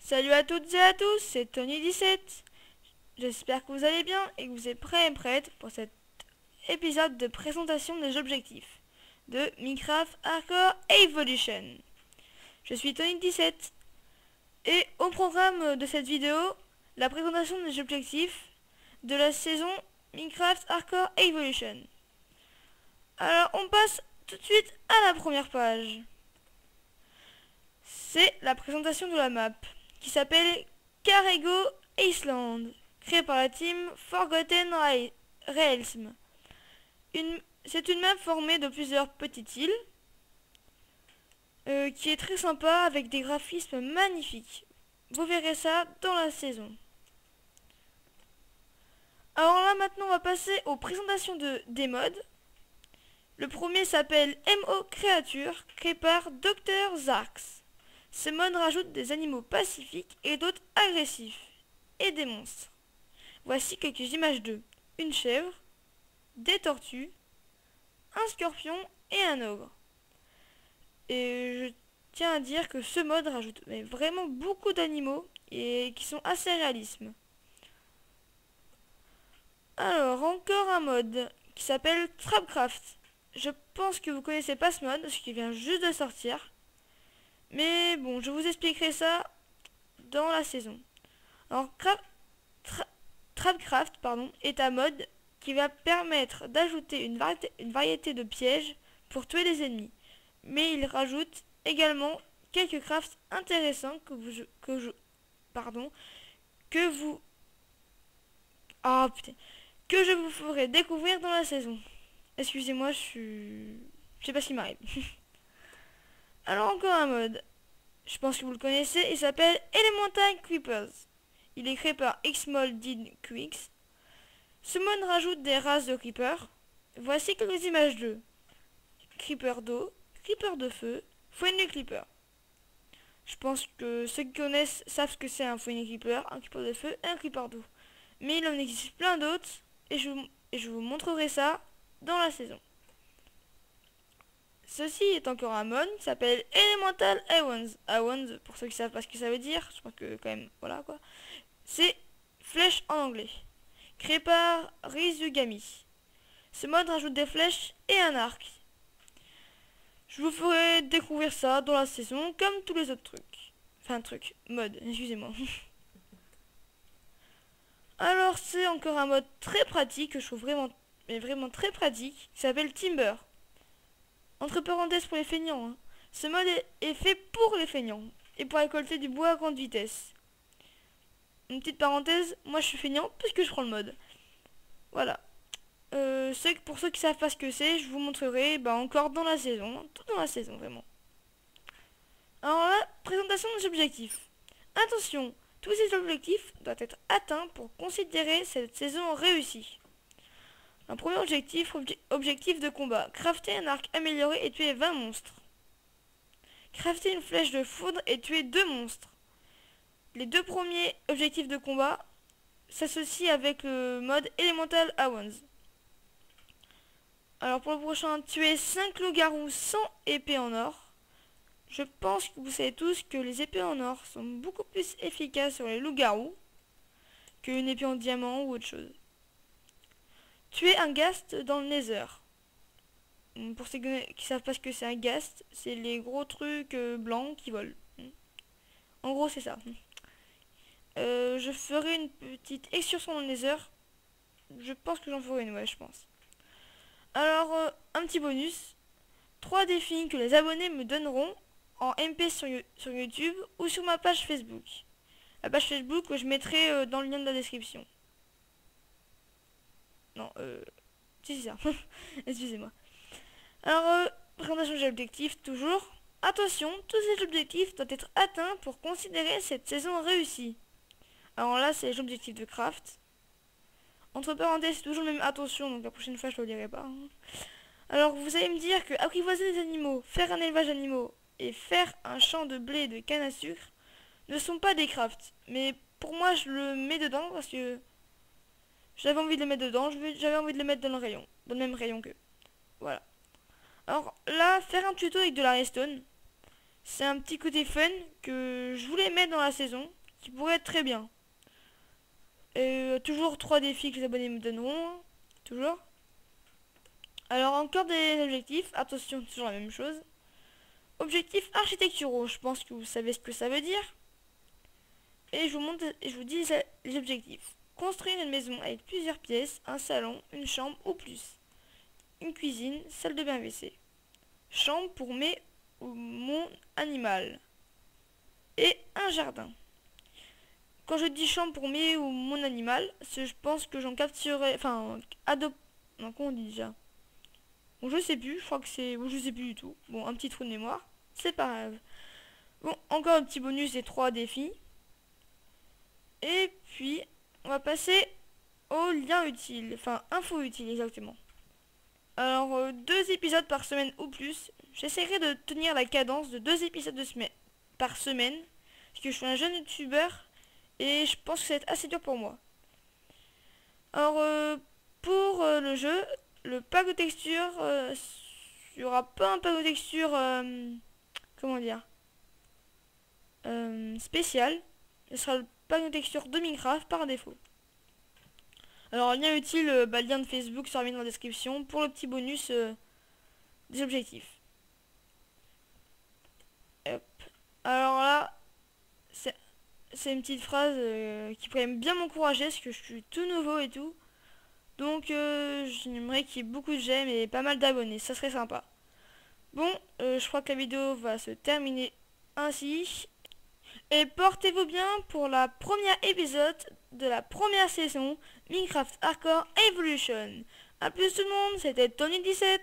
Salut à toutes et à tous, c'est Tony17. J'espère que vous allez bien et que vous êtes prêts et prêtes pour cet épisode de présentation des objectifs de Minecraft Hardcore Evolution. Je suis Tony17 et au programme de cette vidéo, la présentation des objectifs de la saison Minecraft Hardcore Evolution. Alors on passe tout de suite à la première page. C'est la présentation de la map qui s'appelle Carrego Island, créée par la team Forgotten Realms. C'est une map formée de plusieurs petites îles qui est très sympa avec des graphismes magnifiques. Vous verrez ça dans la saison. Alors là maintenant on va passer aux présentations des mods. Le premier s'appelle MO Creature, créé par Dr Zarx. Ce mode rajoute des animaux pacifiques et d'autres agressifs, et des monstres. Voici quelques images d'eux. Une chèvre, des tortues, un scorpion et un ogre. Et je tiens à dire que ce mode rajoute vraiment beaucoup d'animaux et qui sont assez réalistes. Alors, encore un mode qui s'appelle Trapcraft. Je pense que vous connaissez pas ce mode, parce qu'il vient juste de sortir. Mais bon, je vous expliquerai ça dans la saison. Alors, Trapcraft est un mode qui va permettre d'ajouter une variété de pièges pour tuer les ennemis. Mais il rajoute également quelques crafts intéressants que je vous ferai découvrir dans la saison. Excusez-moi, je sais pas ce qui m'arrive. Alors encore un mode, je pense que vous le connaissez, il s'appelle Elemental Creepers. Il est créé par Xmolded Quicks. Ce mode rajoute des races de creepers. Voici quelques images d'eux. Creeper d'eau, creeper de feu, Fouenné Creeper. Je pense que ceux qui connaissent savent ce que c'est un Fouenné Creeper, un creeper de feu et un creeper d'eau. Mais il en existe plein d'autres et je vous montrerai ça dans la saison. Ceci est encore un mode qui s'appelle Elemental Awans. Awans, pour ceux qui savent pas ce que ça veut dire, je crois que quand même, voilà quoi. C'est flèche en anglais. Créé par Rizugami. Ce mode rajoute des flèches et un arc. Je vous ferai découvrir ça dans la saison, comme tous les autres trucs. Enfin, mode, excusez-moi. Alors, c'est encore un mode très pratique, que je trouve vraiment très pratique, qui s'appelle Timber. Entre parenthèses pour les feignants, hein. Ce mode est fait pour les feignants, et pour récolter du bois à grande vitesse. Une petite parenthèse, moi je suis feignant, puisque je prends le mode. Voilà. Pour ceux qui savent pas ce que c'est, je vous montrerai encore dans la saison, hein, tout dans la saison vraiment. Alors là, présentation des objectifs. Attention, tous ces objectifs doivent être atteints pour considérer cette saison réussie. Un premier objectif, objectif de combat. Crafter un arc amélioré et tuer 20 monstres. Crafter une flèche de foudre et tuer 2 monstres. Les deux premiers objectifs de combat s'associent avec le mode Elemental Awans. Alors pour le prochain, tuer 5 loups-garous sans épée en or. Je pense que vous savez tous que les épées en or sont beaucoup plus efficaces sur les loups-garous qu'une épée en diamant ou autre chose. Tuer un ghast dans le nether. Pour ceux qui savent pas ce que c'est un ghast, c'est les gros trucs blancs qui volent. En gros c'est ça. Je ferai une petite excursion dans le nether. Je pense que j'en ferai une, ouais je pense. Alors, un petit bonus. 3 défis que les abonnés me donneront en MP sur YouTube ou sur ma page Facebook. La page Facebook que je mettrai dans le lien de la description. Non, si c'est ça. Excusez-moi. Alors, présentation des objectifs, toujours. Attention, tous ces objectifs doivent être atteints pour considérer cette saison réussie. Alors là, c'est les objectifs de craft. Entre parenthèses, c'est toujours le même attention, donc la prochaine fois je ne le dirai pas. Alors vous allez me dire que apprivoiser les animaux, faire un élevage d'animaux et faire un champ de blé et de canne à sucre ne sont pas des crafts. Mais pour moi je le mets dedans parce que j'avais envie de les mettre dedans, j'avais envie de les mettre dans le même rayon qu'eux. Voilà. Alors là, faire un tuto avec de la redstone, C'est un petit côté fun que je voulais mettre dans la saison, qui pourrait être très bien. Et toujours 3 défis que les abonnés me donneront, hein, toujours. Alors encore des objectifs, attention, toujours la même chose. Objectifs architecturaux, je pense que vous savez ce que ça veut dire. Et je vous montre, je vous dis les objectifs. Construire une maison avec plusieurs pièces, un salon, une chambre ou plus. Une cuisine, salle de bain WC. Chambre pour mes ou mon animal. Et un jardin. Quand je dis chambre pour mes ou mon animal, je pense que j'en capturerai, enfin, non, comment on dit déjà? Bon, je sais plus, je crois que c'est, bon, je sais plus du tout. Bon, un petit trou de mémoire, c'est pas grave. Bon, encore un petit bonus des 3 défis. Et puis, on va passer au lien utile, enfin, info utile exactement. Alors, 2 épisodes par semaine ou plus. J'essaierai de tenir la cadence de 2 épisodes par semaine, parce que je suis un jeune youtubeur et je pense que ça va être assez dur pour moi. Alors, pour le jeu, le pack de texture, il n'y aura pas un pack de texture, comment dire, spécial. Ce sera le pack de texture de Minecraft par défaut. Alors, lien utile, lien de Facebook sera mis dans la description pour le petit bonus des objectifs. Hop. Alors là, c'est une petite phrase qui pourrait bien m'encourager parce que je suis tout nouveau et tout. Donc j'aimerais qu'il y ait beaucoup de j'aime et pas mal d'abonnés, ça serait sympa. Bon, je crois que la vidéo va se terminer ainsi. Et portez-vous bien pour la première épisode de la première saison Minecraft Hardcore Evolution. A plus tout le monde, c'était Tony17.